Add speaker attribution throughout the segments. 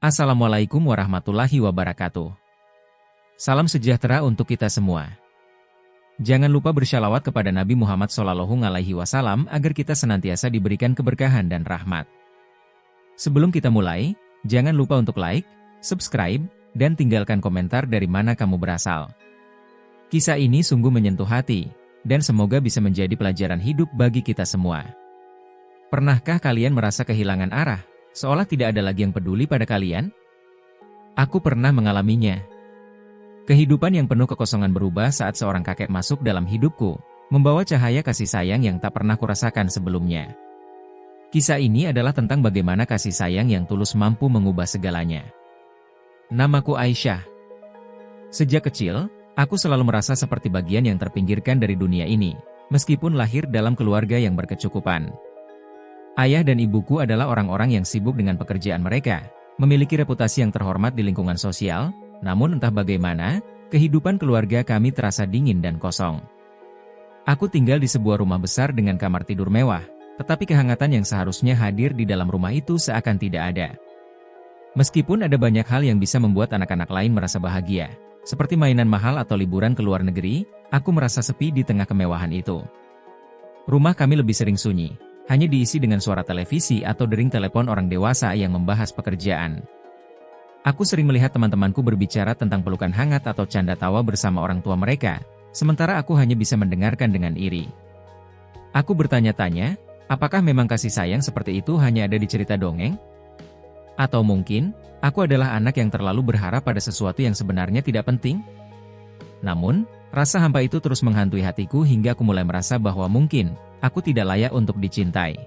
Speaker 1: Assalamualaikum warahmatullahi wabarakatuh. Salam sejahtera untuk kita semua. Jangan lupa bersyalawat kepada Nabi Muhammad SAW agar kita senantiasa diberikan keberkahan dan rahmat. Sebelum kita mulai, jangan lupa untuk like, subscribe, dan tinggalkan komentar dari mana kamu berasal. Kisah ini sungguh menyentuh hati, dan semoga bisa menjadi pelajaran hidup bagi kita semua. Pernahkah kalian merasa kehilangan arah, seolah tidak ada lagi yang peduli pada kalian? Aku pernah mengalaminya. Kehidupan yang penuh kekosongan berubah saat seorang kakek masuk dalam hidupku, membawa cahaya kasih sayang yang tak pernah kurasakan sebelumnya. Kisah ini adalah tentang bagaimana kasih sayang yang tulus mampu mengubah segalanya. Namaku Aisyah. Sejak kecil, aku selalu merasa seperti bagian yang terpinggirkan dari dunia ini, meskipun lahir dalam keluarga yang berkecukupan. Ayah dan ibuku adalah orang-orang yang sibuk dengan pekerjaan mereka, memiliki reputasi yang terhormat di lingkungan sosial, namun entah bagaimana, kehidupan keluarga kami terasa dingin dan kosong. Aku tinggal di sebuah rumah besar dengan kamar tidur mewah, tetapi kehangatan yang seharusnya hadir di dalam rumah itu seakan tidak ada. Meskipun ada banyak hal yang bisa membuat anak-anak lain merasa bahagia, seperti mainan mahal atau liburan ke luar negeri, aku merasa sepi di tengah kemewahan itu. Rumah kami lebih sering sunyi, hanya diisi dengan suara televisi atau dering telepon orang dewasa yang membahas pekerjaan. Aku sering melihat teman-temanku berbicara tentang pelukan hangat atau canda tawa bersama orang tua mereka, sementara aku hanya bisa mendengarkan dengan iri. Aku bertanya-tanya, apakah memang kasih sayang seperti itu hanya ada di cerita dongeng? Atau mungkin, aku adalah anak yang terlalu berharap pada sesuatu yang sebenarnya tidak penting? Namun, rasa hampa itu terus menghantui hatiku hingga aku mulai merasa bahwa mungkin, aku tidak layak untuk dicintai.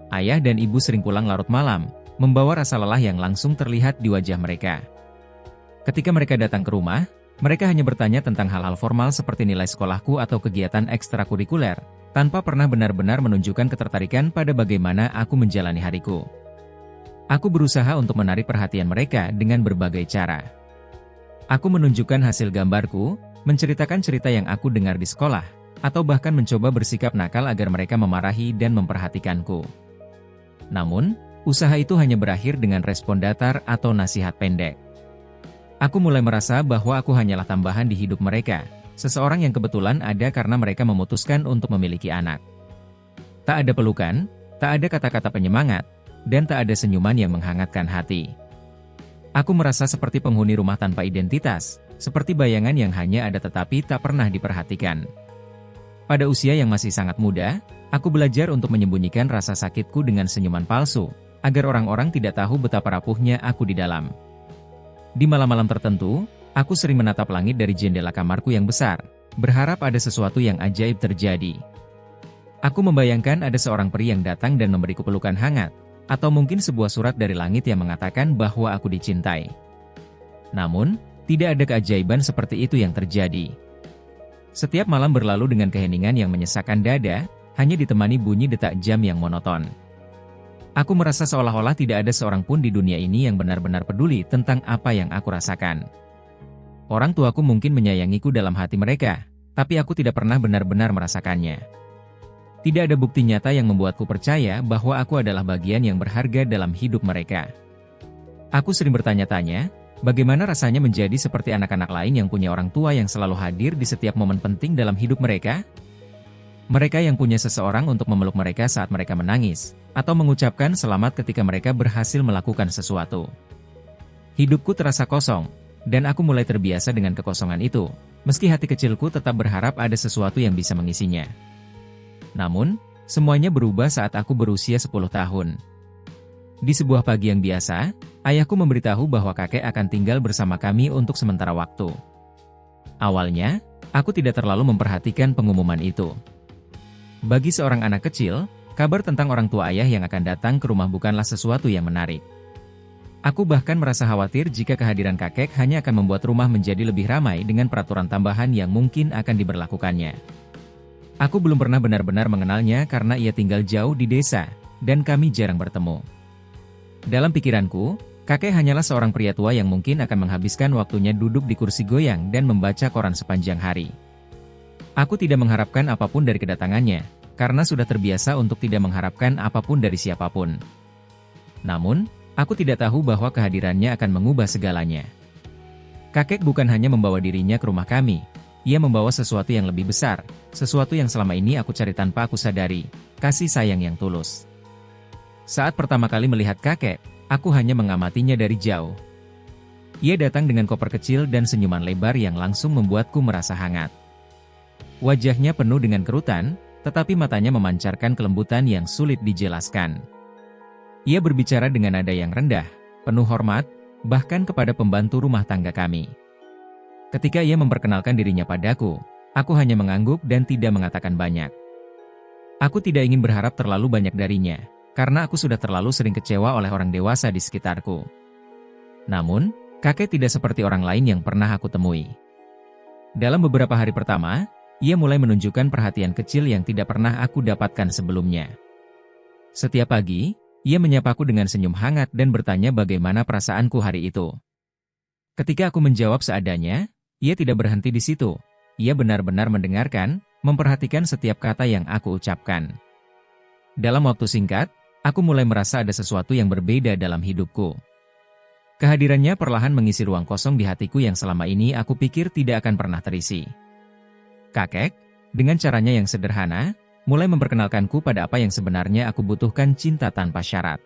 Speaker 1: Ayah dan ibu sering pulang larut malam, membawa rasa lelah yang langsung terlihat di wajah mereka. Ketika mereka datang ke rumah, mereka hanya bertanya tentang hal-hal formal seperti nilai sekolahku atau kegiatan ekstrakurikuler, tanpa pernah benar-benar menunjukkan ketertarikan pada bagaimana aku menjalani hariku. Aku berusaha untuk menarik perhatian mereka dengan berbagai cara. Aku menunjukkan hasil gambarku, menceritakan cerita yang aku dengar di sekolah, atau bahkan mencoba bersikap nakal agar mereka memarahi dan memperhatikanku. Namun, usaha itu hanya berakhir dengan respon datar atau nasihat pendek. Aku mulai merasa bahwa aku hanyalah tambahan di hidup mereka, seseorang yang kebetulan ada karena mereka memutuskan untuk memiliki anak. Tak ada pelukan, tak ada kata-kata penyemangat, dan tak ada senyuman yang menghangatkan hati. Aku merasa seperti penghuni rumah tanpa identitas, seperti bayangan yang hanya ada tetapi tak pernah diperhatikan. Pada usia yang masih sangat muda, aku belajar untuk menyembunyikan rasa sakitku dengan senyuman palsu, agar orang-orang tidak tahu betapa rapuhnya aku di dalam. Di malam-malam tertentu, aku sering menatap langit dari jendela kamarku yang besar, berharap ada sesuatu yang ajaib terjadi. Aku membayangkan ada seorang peri yang datang dan memberiku pelukan hangat, atau mungkin sebuah surat dari langit yang mengatakan bahwa aku dicintai. Namun, tidak ada keajaiban seperti itu yang terjadi. Setiap malam berlalu dengan keheningan yang menyesakkan dada, hanya ditemani bunyi detak jam yang monoton. Aku merasa seolah-olah tidak ada seorang pun di dunia ini yang benar-benar peduli tentang apa yang aku rasakan. Orang tuaku mungkin menyayangiku dalam hati mereka, tapi aku tidak pernah benar-benar merasakannya. Tidak ada bukti nyata yang membuatku percaya bahwa aku adalah bagian yang berharga dalam hidup mereka. Aku sering bertanya-tanya, bagaimana rasanya menjadi seperti anak-anak lain yang punya orang tua yang selalu hadir di setiap momen penting dalam hidup mereka? Mereka yang punya seseorang untuk memeluk mereka saat mereka menangis, atau mengucapkan selamat ketika mereka berhasil melakukan sesuatu. Hidupku terasa kosong, dan aku mulai terbiasa dengan kekosongan itu, meski hati kecilku tetap berharap ada sesuatu yang bisa mengisinya. Namun, semuanya berubah saat aku berusia 10 tahun. Di sebuah pagi yang biasa, ayahku memberitahu bahwa kakek akan tinggal bersama kami untuk sementara waktu. Awalnya, aku tidak terlalu memperhatikan pengumuman itu. Bagi seorang anak kecil, kabar tentang orang tua ayah yang akan datang ke rumah bukanlah sesuatu yang menarik. Aku bahkan merasa khawatir jika kehadiran kakek hanya akan membuat rumah menjadi lebih ramai dengan peraturan tambahan yang mungkin akan diberlakukannya. Aku belum pernah benar-benar mengenalnya karena ia tinggal jauh di desa, dan kami jarang bertemu. Dalam pikiranku, kakek hanyalah seorang pria tua yang mungkin akan menghabiskan waktunya duduk di kursi goyang dan membaca koran sepanjang hari. Aku tidak mengharapkan apapun dari kedatangannya, karena sudah terbiasa untuk tidak mengharapkan apapun dari siapapun. Namun, Aku tidak tahu bahwa kehadirannya akan mengubah segalanya. Kakek bukan hanya membawa dirinya ke rumah kami, ia membawa sesuatu yang lebih besar, sesuatu yang selama ini aku cari tanpa aku sadari, kasih sayang yang tulus. Saat pertama kali melihat kakek, aku hanya mengamatinya dari jauh. Ia datang dengan koper kecil dan senyuman lebar yang langsung membuatku merasa hangat. Wajahnya penuh dengan kerutan, tetapi matanya memancarkan kelembutan yang sulit dijelaskan. Ia berbicara dengan nada yang rendah, penuh hormat, bahkan kepada pembantu rumah tangga kami. Ketika ia memperkenalkan dirinya padaku, aku hanya mengangguk dan tidak mengatakan banyak. Aku tidak ingin berharap terlalu banyak darinya, karena aku sudah terlalu sering kecewa oleh orang dewasa di sekitarku. Namun, kakek tidak seperti orang lain yang pernah aku temui. Dalam beberapa hari pertama, ia mulai menunjukkan perhatian kecil yang tidak pernah aku dapatkan sebelumnya. Setiap pagi, ia menyapaku dengan senyum hangat dan bertanya bagaimana perasaanku hari itu. Ketika aku menjawab seadanya, ia tidak berhenti di situ. Ia benar-benar mendengarkan, memperhatikan setiap kata yang aku ucapkan. Dalam waktu singkat, aku mulai merasa ada sesuatu yang berbeda dalam hidupku. Kehadirannya perlahan mengisi ruang kosong di hatiku yang selama ini aku pikir tidak akan pernah terisi. Kakek, dengan caranya yang sederhana, mulai memperkenalkanku pada apa yang sebenarnya aku butuhkan, cinta tanpa syarat.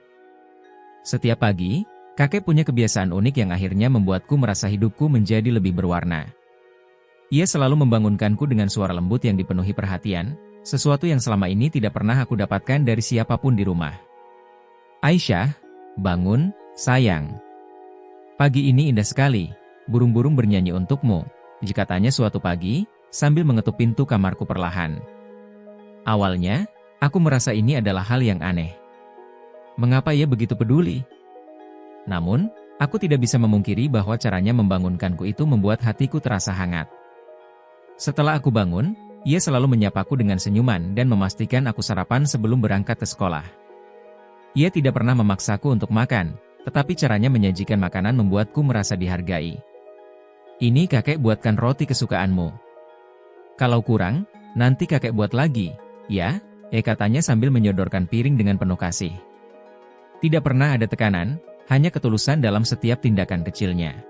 Speaker 1: Setiap pagi, kakek punya kebiasaan unik yang akhirnya membuatku merasa hidupku menjadi lebih berwarna. Ia selalu membangunkanku dengan suara lembut yang dipenuhi perhatian, sesuatu yang selama ini tidak pernah aku dapatkan dari siapapun di rumah. Aisyah, bangun, sayang. Pagi ini indah sekali, burung-burung bernyanyi untukmu, katanya suatu pagi, sambil mengetuk pintu kamarku perlahan. Awalnya, aku merasa ini adalah hal yang aneh. Mengapa ia begitu peduli? Namun, aku tidak bisa memungkiri bahwa caranya membangunkanku itu membuat hatiku terasa hangat. Setelah aku bangun, ia selalu menyapaku dengan senyuman dan memastikan aku sarapan sebelum berangkat ke sekolah. Ia tidak pernah memaksaku untuk makan, tetapi caranya menyajikan makanan membuatku merasa dihargai. Ini kakek buatkan roti kesukaanmu. Kalau kurang, nanti kakek buat lagi. Ya, katanya sambil menyodorkan piring dengan penuh kasih. Tidak pernah ada tekanan, hanya ketulusan dalam setiap tindakan kecilnya.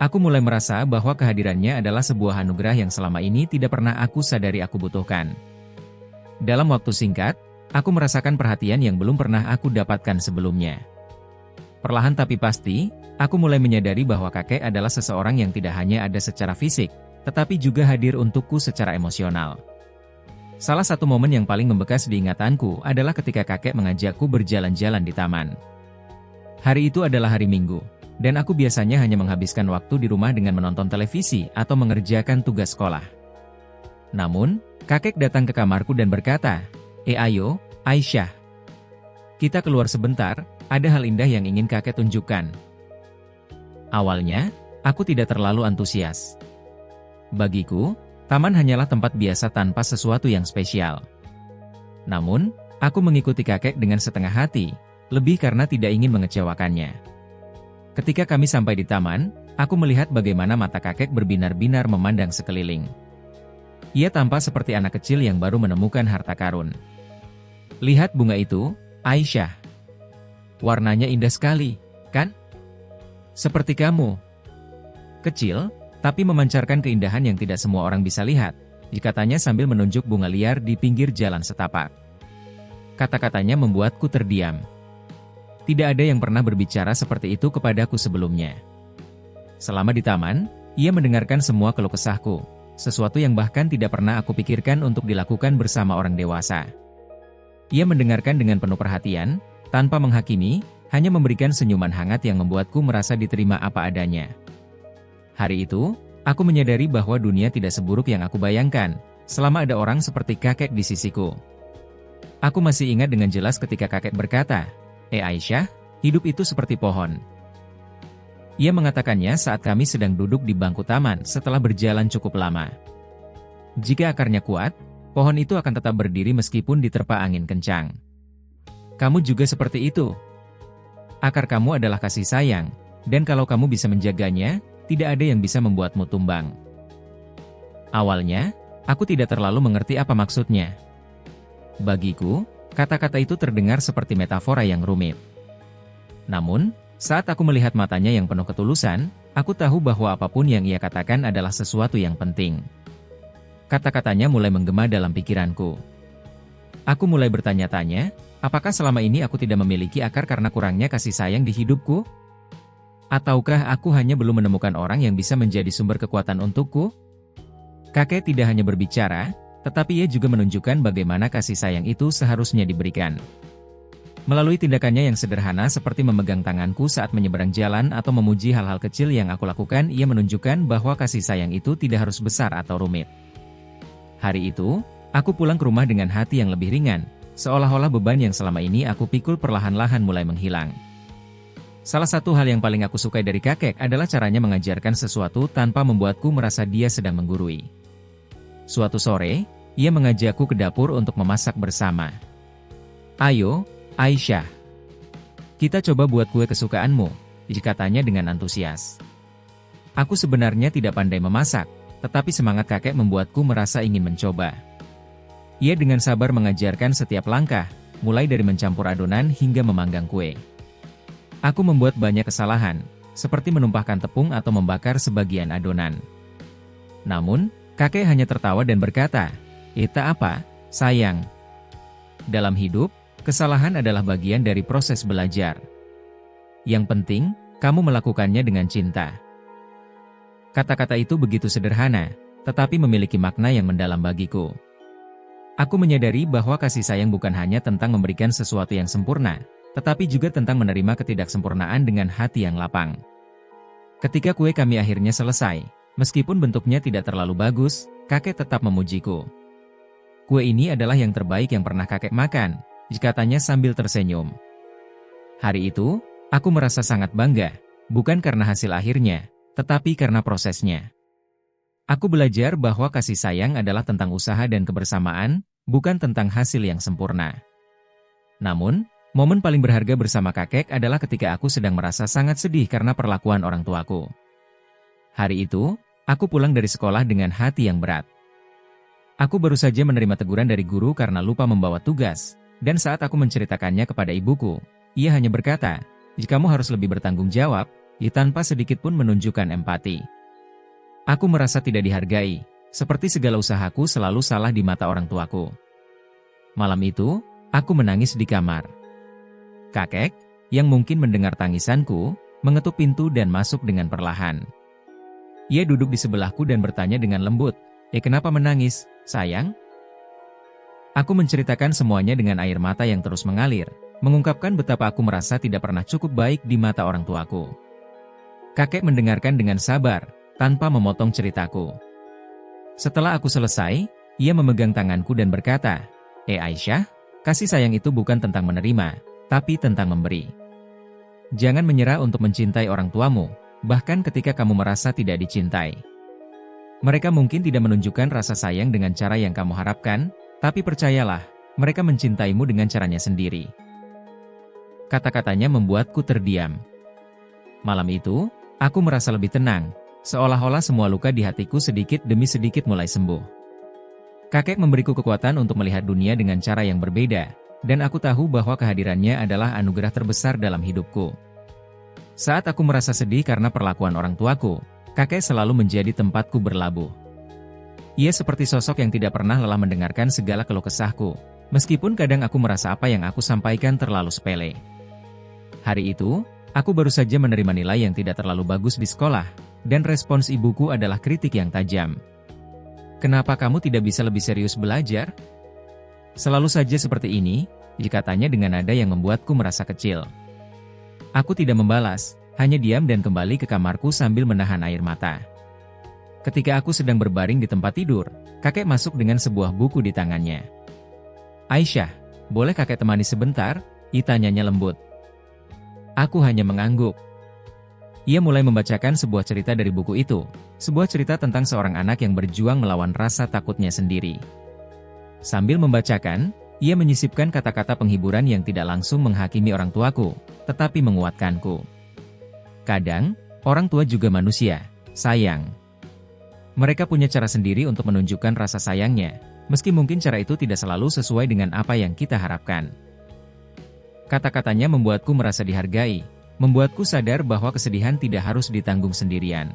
Speaker 1: Aku mulai merasa bahwa kehadirannya adalah sebuah anugerah yang selama ini tidak pernah aku sadari aku butuhkan. Dalam waktu singkat, aku merasakan perhatian yang belum pernah aku dapatkan sebelumnya. Perlahan tapi pasti, aku mulai menyadari bahwa kakek adalah seseorang yang tidak hanya ada secara fisik, tetapi juga hadir untukku secara emosional. Salah satu momen yang paling membekas di ingatanku adalah ketika kakek mengajakku berjalan-jalan di taman. Hari itu adalah hari Minggu, dan aku biasanya hanya menghabiskan waktu di rumah dengan menonton televisi atau mengerjakan tugas sekolah. Namun, kakek datang ke kamarku dan berkata, ayo, Aisyah. Kita keluar sebentar, ada hal indah yang ingin kakek tunjukkan. Awalnya, aku tidak terlalu antusias. Bagiku, taman hanyalah tempat biasa tanpa sesuatu yang spesial. Namun, aku mengikuti kakek dengan setengah hati, lebih karena tidak ingin mengecewakannya. Ketika kami sampai di taman, aku melihat bagaimana mata kakek berbinar-binar memandang sekeliling. Ia tampak seperti anak kecil yang baru menemukan harta karun. Lihat bunga itu, Aisyah. Warnanya indah sekali, kan? Seperti kamu. Kecil, tapi memancarkan keindahan yang tidak semua orang bisa lihat, katanya sambil menunjuk bunga liar di pinggir jalan setapak. Kata-katanya membuatku terdiam. Tidak ada yang pernah berbicara seperti itu kepadaku sebelumnya. Selama di taman, ia mendengarkan semua keluh kesahku, sesuatu yang bahkan tidak pernah aku pikirkan untuk dilakukan bersama orang dewasa. Ia mendengarkan dengan penuh perhatian, tanpa menghakimi, hanya memberikan senyuman hangat yang membuatku merasa diterima apa adanya. Hari itu, aku menyadari bahwa dunia tidak seburuk yang aku bayangkan, selama ada orang seperti kakek di sisiku. Aku masih ingat dengan jelas ketika kakek berkata, Aisyah, hidup itu seperti pohon. Ia mengatakannya saat kami sedang duduk di bangku taman setelah berjalan cukup lama. Jika akarnya kuat, pohon itu akan tetap berdiri meskipun diterpa angin kencang. Kamu juga seperti itu. Akar kamu adalah kasih sayang, dan kalau kamu bisa menjaganya, tidak ada yang bisa membuatmu tumbang. Awalnya, aku tidak terlalu mengerti apa maksudnya. Bagiku, kata-kata itu terdengar seperti metafora yang rumit. Namun, saat aku melihat matanya yang penuh ketulusan, aku tahu bahwa apapun yang ia katakan adalah sesuatu yang penting. Kata-katanya mulai menggema dalam pikiranku. Aku mulai bertanya-tanya, apakah selama ini aku tidak memiliki akar karena kurangnya kasih sayang di hidupku? Ataukah aku hanya belum menemukan orang yang bisa menjadi sumber kekuatan untukku? Kakek tidak hanya berbicara, tetapi ia juga menunjukkan bagaimana kasih sayang itu seharusnya diberikan. Melalui tindakannya yang sederhana seperti memegang tanganku saat menyeberang jalan atau memuji hal-hal kecil yang aku lakukan, ia menunjukkan bahwa kasih sayang itu tidak harus besar atau rumit. Hari itu, aku pulang ke rumah dengan hati yang lebih ringan, seolah-olah beban yang selama ini aku pikul perlahan-lahan mulai menghilang. Salah satu hal yang paling aku sukai dari kakek adalah caranya mengajarkan sesuatu tanpa membuatku merasa dia sedang menggurui. Suatu sore, ia mengajakku ke dapur untuk memasak bersama. "Ayo, Aisyah. Kita coba buat kue kesukaanmu," katanya dengan antusias. Aku sebenarnya tidak pandai memasak, tetapi semangat kakek membuatku merasa ingin mencoba. Ia dengan sabar mengajarkan setiap langkah, mulai dari mencampur adonan hingga memanggang kue. Aku membuat banyak kesalahan, seperti menumpahkan tepung atau membakar sebagian adonan. Namun, kakek hanya tertawa dan berkata, "Itu apa, sayang? Dalam hidup, kesalahan adalah bagian dari proses belajar. Yang penting, kamu melakukannya dengan cinta." Kata-kata itu begitu sederhana, tetapi memiliki makna yang mendalam bagiku. Aku menyadari bahwa kasih sayang bukan hanya tentang memberikan sesuatu yang sempurna, tetapi juga tentang menerima ketidaksempurnaan dengan hati yang lapang. Ketika kue kami akhirnya selesai, meskipun bentuknya tidak terlalu bagus, kakek tetap memujiku. "Kue ini adalah yang terbaik yang pernah kakek makan," katanya sambil tersenyum. Hari itu, aku merasa sangat bangga, bukan karena hasil akhirnya, tetapi karena prosesnya. Aku belajar bahwa kasih sayang adalah tentang usaha dan kebersamaan, bukan tentang hasil yang sempurna. Namun, momen paling berharga bersama kakek adalah ketika aku sedang merasa sangat sedih karena perlakuan orang tuaku. Hari itu, aku pulang dari sekolah dengan hati yang berat. Aku baru saja menerima teguran dari guru karena lupa membawa tugas, dan saat aku menceritakannya kepada ibuku, ia hanya berkata, "Kamu harus lebih bertanggung jawab," tanpa sedikit pun menunjukkan empati. Aku merasa tidak dihargai, seperti segala usahaku selalu salah di mata orang tuaku. Malam itu, aku menangis di kamar. Kakek, yang mungkin mendengar tangisanku, mengetuk pintu dan masuk dengan perlahan. Ia duduk di sebelahku dan bertanya dengan lembut, "Kenapa menangis, sayang?" Aku menceritakan semuanya dengan air mata yang terus mengalir, mengungkapkan betapa aku merasa tidak pernah cukup baik di mata orang tuaku. Kakek mendengarkan dengan sabar, tanpa memotong ceritaku. Setelah aku selesai, ia memegang tanganku dan berkata, Aisyah, kasih sayang itu bukan tentang menerima, tapi tentang memberi. Jangan menyerah untuk mencintai orang tuamu, bahkan ketika kamu merasa tidak dicintai. Mereka mungkin tidak menunjukkan rasa sayang dengan cara yang kamu harapkan, tapi percayalah, mereka mencintaimu dengan caranya sendiri." Kata-katanya membuatku terdiam. Malam itu, aku merasa lebih tenang, seolah-olah semua luka di hatiku sedikit demi sedikit mulai sembuh. Kakek memberiku kekuatan untuk melihat dunia dengan cara yang berbeda, dan aku tahu bahwa kehadirannya adalah anugerah terbesar dalam hidupku. Saat aku merasa sedih karena perlakuan orang tuaku, kakek selalu menjadi tempatku berlabuh. Ia seperti sosok yang tidak pernah lelah mendengarkan segala keluh kesahku, meskipun kadang aku merasa apa yang aku sampaikan terlalu sepele. Hari itu, aku baru saja menerima nilai yang tidak terlalu bagus di sekolah, dan respons ibuku adalah kritik yang tajam. "Kenapa kamu tidak bisa lebih serius belajar? Selalu saja seperti ini," katanya dengan nada yang membuatku merasa kecil. Aku tidak membalas, hanya diam dan kembali ke kamarku sambil menahan air mata. Ketika aku sedang berbaring di tempat tidur, kakek masuk dengan sebuah buku di tangannya. "Aisyah, boleh kakek temani sebentar?" tanyanya lembut. Aku hanya mengangguk. Ia mulai membacakan sebuah cerita dari buku itu, sebuah cerita tentang seorang anak yang berjuang melawan rasa takutnya sendiri. Sambil membacakan, ia menyisipkan kata-kata penghiburan yang tidak langsung menghakimi orang tuaku, tetapi menguatkanku. Kadang, orang tua juga manusia, sayang. Mereka punya cara sendiri untuk menunjukkan rasa sayangnya, meski mungkin cara itu tidak selalu sesuai dengan apa yang kita harapkan. Kata-katanya membuatku merasa dihargai, membuatku sadar bahwa kesedihan tidak harus ditanggung sendirian.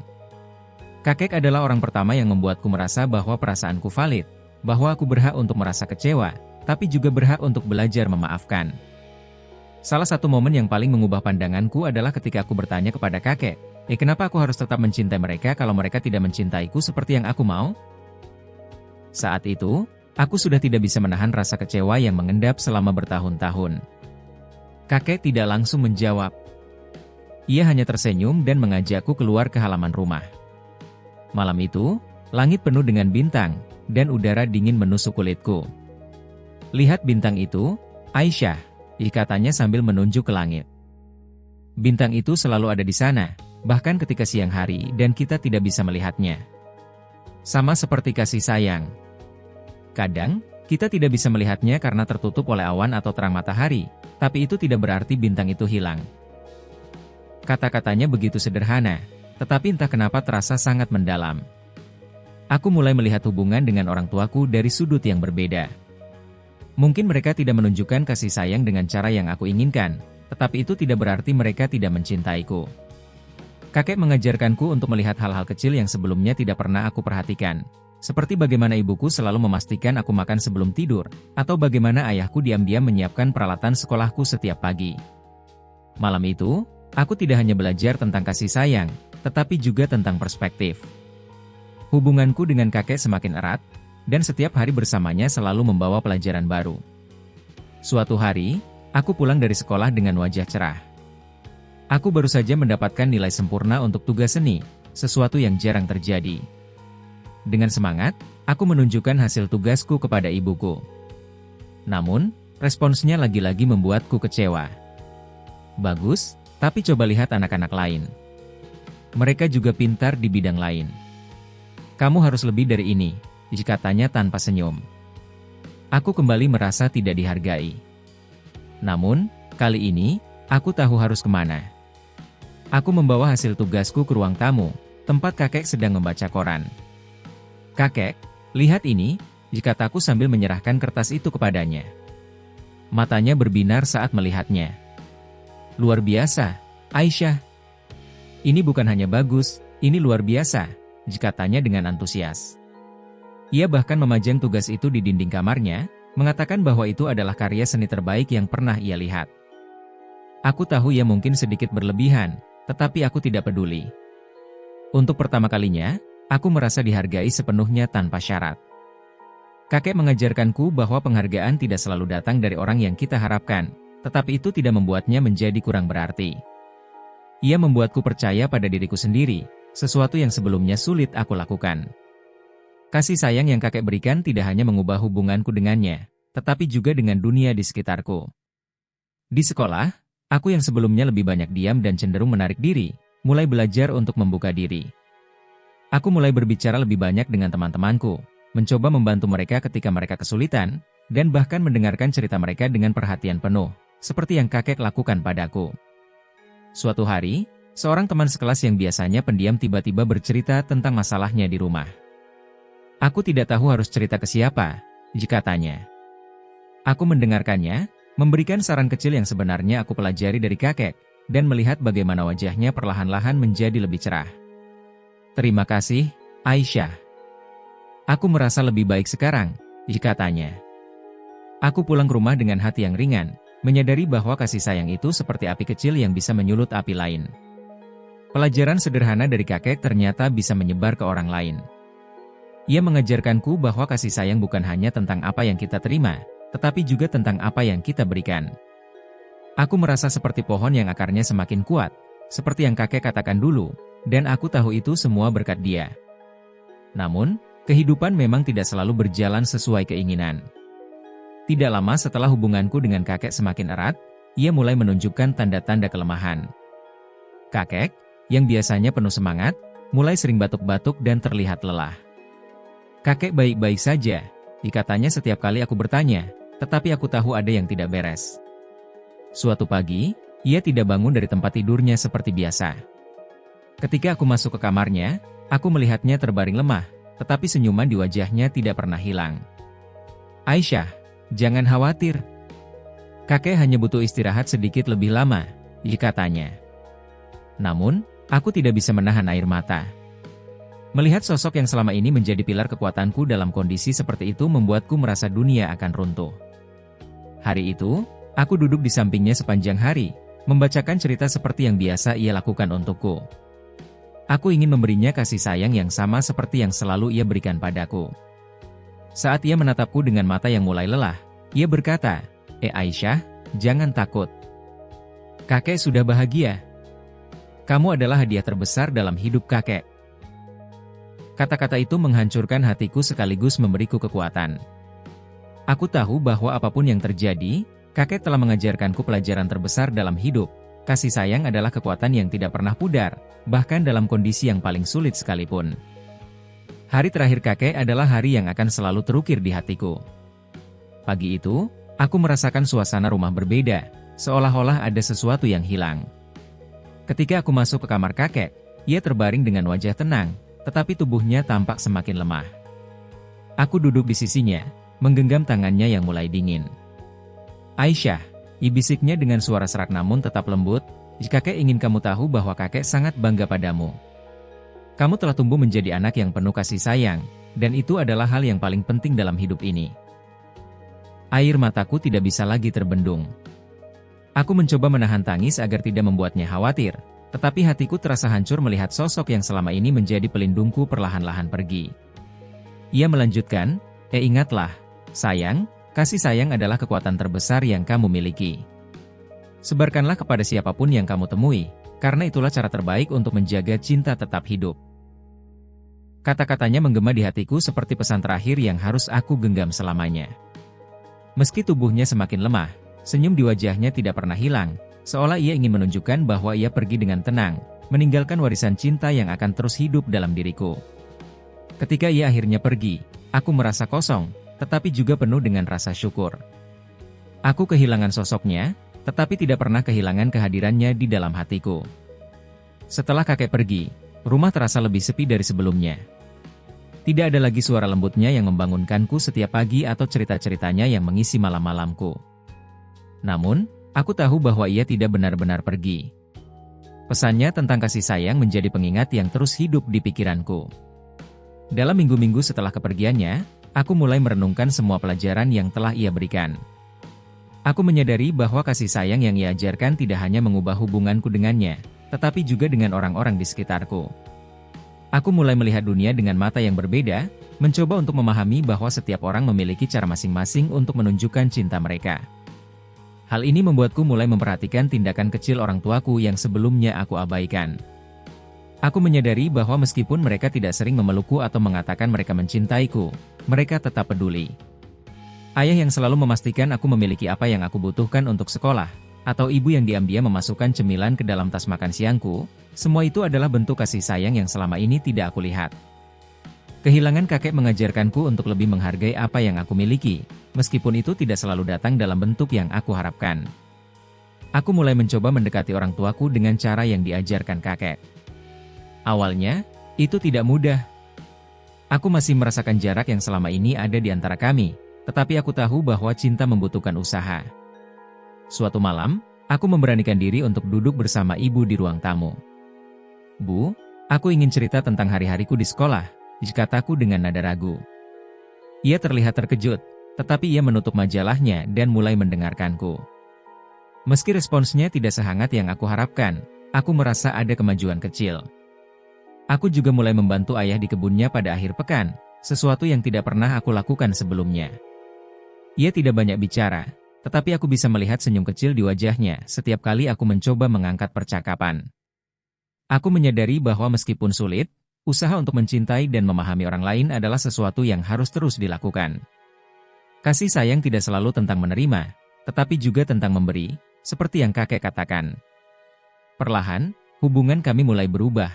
Speaker 1: Kakek adalah orang pertama yang membuatku merasa bahwa perasaanku valid, bahwa aku berhak untuk merasa kecewa, tapi juga berhak untuk belajar memaafkan. Salah satu momen yang paling mengubah pandanganku adalah ketika aku bertanya kepada kakek, kenapa aku harus tetap mencintai mereka kalau mereka tidak mencintaiku seperti yang aku mau? Saat itu, aku sudah tidak bisa menahan rasa kecewa yang mengendap selama bertahun-tahun. Kakek tidak langsung menjawab. Ia hanya tersenyum dan mengajakku keluar ke halaman rumah. Malam itu, langit penuh dengan bintang, dan udara dingin menusuk kulitku. Lihat bintang itu, Aisyah, katanya sambil menunjuk ke langit. Bintang itu selalu ada di sana, bahkan ketika siang hari dan kita tidak bisa melihatnya. Sama seperti kasih sayang. Kadang, kita tidak bisa melihatnya karena tertutup oleh awan atau terang matahari, tapi itu tidak berarti bintang itu hilang. Kata-katanya begitu sederhana, tetapi entah kenapa terasa sangat mendalam. Aku mulai melihat hubungan dengan orang tuaku dari sudut yang berbeda. Mungkin mereka tidak menunjukkan kasih sayang dengan cara yang aku inginkan, tetapi itu tidak berarti mereka tidak mencintaiku. Kakek mengajarkanku untuk melihat hal-hal kecil yang sebelumnya tidak pernah aku perhatikan. Seperti bagaimana ibuku selalu memastikan aku makan sebelum tidur, atau bagaimana ayahku diam-diam menyiapkan peralatan sekolahku setiap pagi. Malam itu, aku tidak hanya belajar tentang kasih sayang, tetapi juga tentang perspektif. Hubunganku dengan kakek semakin erat, dan setiap hari bersamanya selalu membawa pelajaran baru. Suatu hari, aku pulang dari sekolah dengan wajah cerah. Aku baru saja mendapatkan nilai sempurna untuk tugas seni, sesuatu yang jarang terjadi. Dengan semangat, aku menunjukkan hasil tugasku kepada ibuku. Namun, responsnya lagi-lagi membuatku kecewa. Bagus, tapi coba lihat anak-anak lain. Mereka juga pintar di bidang lain. Kamu harus lebih dari ini, katanya tanpa senyum. Aku kembali merasa tidak dihargai. Namun, kali ini, aku tahu harus kemana. Aku membawa hasil tugasku ke ruang tamu, tempat kakek sedang membaca koran. Kakek, lihat ini, kataku sambil menyerahkan kertas itu kepadanya. Matanya berbinar saat melihatnya. Luar biasa, Aisyah. Ini bukan hanya bagus, ini luar biasa, katanya dengan antusias. Ia bahkan memajang tugas itu di dinding kamarnya, mengatakan bahwa itu adalah karya seni terbaik yang pernah ia lihat. Aku tahu ia mungkin sedikit berlebihan, tetapi aku tidak peduli. Untuk pertama kalinya, aku merasa dihargai sepenuhnya tanpa syarat. Kakek mengajarkanku bahwa penghargaan tidak selalu datang dari orang yang kita harapkan, tetapi itu tidak membuatnya menjadi kurang berarti. Ia membuatku percaya pada diriku sendiri, sesuatu yang sebelumnya sulit aku lakukan. Kasih sayang yang kakek berikan tidak hanya mengubah hubunganku dengannya, tetapi juga dengan dunia di sekitarku. Di sekolah, aku yang sebelumnya lebih banyak diam dan cenderung menarik diri, mulai belajar untuk membuka diri. Aku mulai berbicara lebih banyak dengan teman-temanku, mencoba membantu mereka ketika mereka kesulitan, dan bahkan mendengarkan cerita mereka dengan perhatian penuh, seperti yang kakek lakukan padaku. Suatu hari, seorang teman sekelas yang biasanya pendiam tiba-tiba bercerita tentang masalahnya di rumah. Aku tidak tahu harus cerita ke siapa, katanya. Aku mendengarkannya, memberikan saran kecil yang sebenarnya aku pelajari dari kakek, dan melihat bagaimana wajahnya perlahan-lahan menjadi lebih cerah. Terima kasih, Aisyah. Aku merasa lebih baik sekarang, katanya. Aku pulang ke rumah dengan hati yang ringan, menyadari bahwa kasih sayang itu seperti api kecil yang bisa menyulut api lain. Pelajaran sederhana dari kakek ternyata bisa menyebar ke orang lain. Ia mengajarkanku bahwa kasih sayang bukan hanya tentang apa yang kita terima, tetapi juga tentang apa yang kita berikan. Aku merasa seperti pohon yang akarnya semakin kuat, seperti yang kakek katakan dulu, dan aku tahu itu semua berkat dia. Namun, kehidupan memang tidak selalu berjalan sesuai keinginan. Tidak lama setelah hubunganku dengan kakek semakin erat, ia mulai menunjukkan tanda-tanda kelemahan. Kakek, yang biasanya penuh semangat, mulai sering batuk-batuk dan terlihat lelah. Kakek baik-baik saja, katanya setiap kali aku bertanya, tetapi aku tahu ada yang tidak beres. Suatu pagi, ia tidak bangun dari tempat tidurnya seperti biasa. Ketika aku masuk ke kamarnya, aku melihatnya terbaring lemah, tetapi senyuman di wajahnya tidak pernah hilang. Aisyah, jangan khawatir. Kakek hanya butuh istirahat sedikit lebih lama, katanya. Namun, aku tidak bisa menahan air mata. Melihat sosok yang selama ini menjadi pilar kekuatanku dalam kondisi seperti itu membuatku merasa dunia akan runtuh. Hari itu, aku duduk di sampingnya sepanjang hari, membacakan cerita seperti yang biasa ia lakukan untukku. Aku ingin memberinya kasih sayang yang sama seperti yang selalu ia berikan padaku. Saat ia menatapku dengan mata yang mulai lelah, ia berkata, Aisyah, jangan takut. Kakek sudah bahagia. Kamu adalah hadiah terbesar dalam hidup kakek. Kata-kata itu menghancurkan hatiku sekaligus memberiku kekuatan. Aku tahu bahwa apapun yang terjadi, kakek telah mengajarkanku pelajaran terbesar dalam hidup. Kasih sayang adalah kekuatan yang tidak pernah pudar, bahkan dalam kondisi yang paling sulit sekalipun. Hari terakhir kakek adalah hari yang akan selalu terukir di hatiku. Pagi itu, aku merasakan suasana rumah berbeda, seolah-olah ada sesuatu yang hilang. Ketika aku masuk ke kamar kakek, ia terbaring dengan wajah tenang, tetapi tubuhnya tampak semakin lemah. Aku duduk di sisinya, menggenggam tangannya yang mulai dingin. Aisyah, bisiknya dengan suara serak namun tetap lembut, kakek ingin kamu tahu bahwa kakek sangat bangga padamu. Kamu telah tumbuh menjadi anak yang penuh kasih sayang, dan itu adalah hal yang paling penting dalam hidup ini. Air mataku tidak bisa lagi terbendung. Aku mencoba menahan tangis agar tidak membuatnya khawatir, tetapi hatiku terasa hancur melihat sosok yang selama ini menjadi pelindungku perlahan-lahan pergi. Ia melanjutkan, ingatlah, sayang, kasih sayang adalah kekuatan terbesar yang kamu miliki. Sebarkanlah kepada siapapun yang kamu temui, karena itulah cara terbaik untuk menjaga cinta tetap hidup. Kata-katanya menggema di hatiku seperti pesan terakhir yang harus aku genggam selamanya. Meski tubuhnya semakin lemah, senyum di wajahnya tidak pernah hilang, seolah ia ingin menunjukkan bahwa ia pergi dengan tenang, meninggalkan warisan cinta yang akan terus hidup dalam diriku. Ketika ia akhirnya pergi, aku merasa kosong, tetapi juga penuh dengan rasa syukur. Aku kehilangan sosoknya, tetapi tidak pernah kehilangan kehadirannya di dalam hatiku. Setelah kakek pergi, rumah terasa lebih sepi dari sebelumnya. Tidak ada lagi suara lembutnya yang membangunkanku setiap pagi atau cerita-ceritanya yang mengisi malam-malamku. Namun, aku tahu bahwa ia tidak benar-benar pergi. Pesannya tentang kasih sayang menjadi pengingat yang terus hidup di pikiranku. Dalam minggu-minggu setelah kepergiannya, aku mulai merenungkan semua pelajaran yang telah ia berikan. Aku menyadari bahwa kasih sayang yang ia ajarkan tidak hanya mengubah hubunganku dengannya, tetapi juga dengan orang-orang di sekitarku. Aku mulai melihat dunia dengan mata yang berbeda, mencoba untuk memahami bahwa setiap orang memiliki cara masing-masing untuk menunjukkan cinta mereka. Hal ini membuatku mulai memperhatikan tindakan kecil orang tuaku yang sebelumnya aku abaikan. Aku menyadari bahwa meskipun mereka tidak sering memelukku atau mengatakan mereka mencintaiku, mereka tetap peduli. Ayah yang selalu memastikan aku memiliki apa yang aku butuhkan untuk sekolah, atau ibu yang diam-diam memasukkan cemilan ke dalam tas makan siangku, semua itu adalah bentuk kasih sayang yang selama ini tidak aku lihat. Kehilangan kakek mengajarkanku untuk lebih menghargai apa yang aku miliki, meskipun itu tidak selalu datang dalam bentuk yang aku harapkan. Aku mulai mencoba mendekati orang tuaku dengan cara yang diajarkan kakek. Awalnya, itu tidak mudah. Aku masih merasakan jarak yang selama ini ada di antara kami, tetapi aku tahu bahwa cinta membutuhkan usaha. Suatu malam, aku memberanikan diri untuk duduk bersama ibu di ruang tamu. Bu, aku ingin cerita tentang hari-hariku di sekolah, kataku dengan nada ragu. Ia terlihat terkejut, tetapi ia menutup majalahnya dan mulai mendengarkanku. Meski responsnya tidak sehangat yang aku harapkan, aku merasa ada kemajuan kecil. Aku juga mulai membantu ayah di kebunnya pada akhir pekan, sesuatu yang tidak pernah aku lakukan sebelumnya. Ia tidak banyak bicara, tetapi aku bisa melihat senyum kecil di wajahnya setiap kali aku mencoba mengangkat percakapan. Aku menyadari bahwa meskipun sulit, usaha untuk mencintai dan memahami orang lain adalah sesuatu yang harus terus dilakukan. Kasih sayang tidak selalu tentang menerima, tetapi juga tentang memberi, seperti yang kakek katakan. Perlahan, hubungan kami mulai berubah.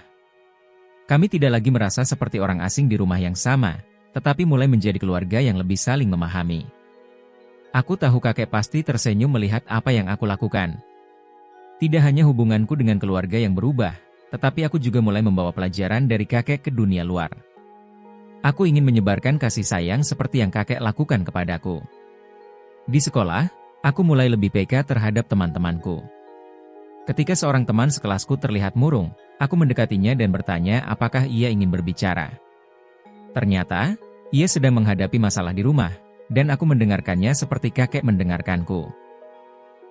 Speaker 1: Kami tidak lagi merasa seperti orang asing di rumah yang sama, tetapi mulai menjadi keluarga yang lebih saling memahami. Aku tahu kakek pasti tersenyum melihat apa yang aku lakukan. Tidak hanya hubunganku dengan keluarga yang berubah, tetapi aku juga mulai membawa pelajaran dari kakek ke dunia luar. Aku ingin menyebarkan kasih sayang seperti yang kakek lakukan kepadaku. Di sekolah, aku mulai lebih peka terhadap teman-temanku. Ketika seorang teman sekelasku terlihat murung, aku mendekatinya dan bertanya apakah ia ingin berbicara. Ternyata, ia sedang menghadapi masalah di rumah, dan aku mendengarkannya seperti kakek mendengarkanku.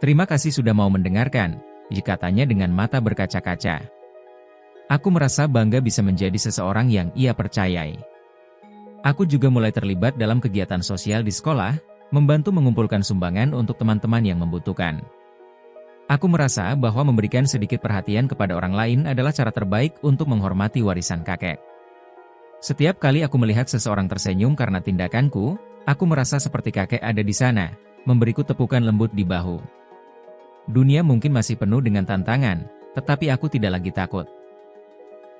Speaker 1: "Terima kasih sudah mau mendengarkan," katanya dengan mata berkaca-kaca. Aku merasa bangga bisa menjadi seseorang yang ia percayai. Aku juga mulai terlibat dalam kegiatan sosial di sekolah, membantu mengumpulkan sumbangan untuk teman-teman yang membutuhkan. Aku merasa bahwa memberikan sedikit perhatian kepada orang lain adalah cara terbaik untuk menghormati warisan kakek. Setiap kali aku melihat seseorang tersenyum karena tindakanku, aku merasa seperti kakek ada di sana, memberiku tepukan lembut di bahu. Dunia mungkin masih penuh dengan tantangan, tetapi aku tidak lagi takut.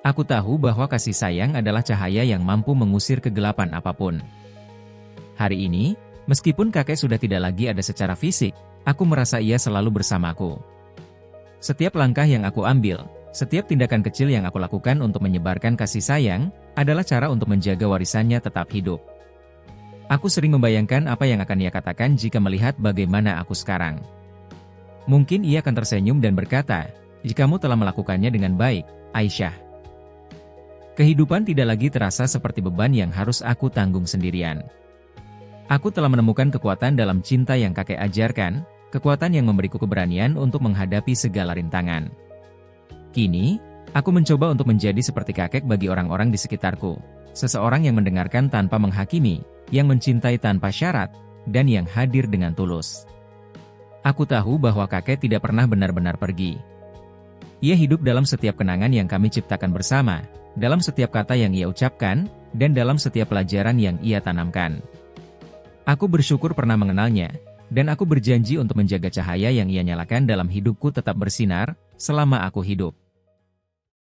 Speaker 1: Aku tahu bahwa kasih sayang adalah cahaya yang mampu mengusir kegelapan apapun. Hari ini, meskipun kakek sudah tidak lagi ada secara fisik, aku merasa ia selalu bersamaku. Setiap langkah yang aku ambil, setiap tindakan kecil yang aku lakukan untuk menyebarkan kasih sayang, adalah cara untuk menjaga warisannya tetap hidup. Aku sering membayangkan apa yang akan ia katakan jika melihat bagaimana aku sekarang. Mungkin ia akan tersenyum dan berkata, "Kamu telah melakukannya dengan baik, Aisyah." Kehidupan tidak lagi terasa seperti beban yang harus aku tanggung sendirian. Aku telah menemukan kekuatan dalam cinta yang kakek ajarkan, kekuatan yang memberiku keberanian untuk menghadapi segala rintangan. Kini, aku mencoba untuk menjadi seperti kakek bagi orang-orang di sekitarku, seseorang yang mendengarkan tanpa menghakimi, yang mencintai tanpa syarat, dan yang hadir dengan tulus. Aku tahu bahwa kakek tidak pernah benar-benar pergi. Ia hidup dalam setiap kenangan yang kami ciptakan bersama, dalam setiap kata yang ia ucapkan, dan dalam setiap pelajaran yang ia tanamkan. Aku bersyukur pernah mengenalnya, dan aku berjanji untuk menjaga cahaya yang ia nyalakan dalam hidupku tetap bersinar, selama aku hidup.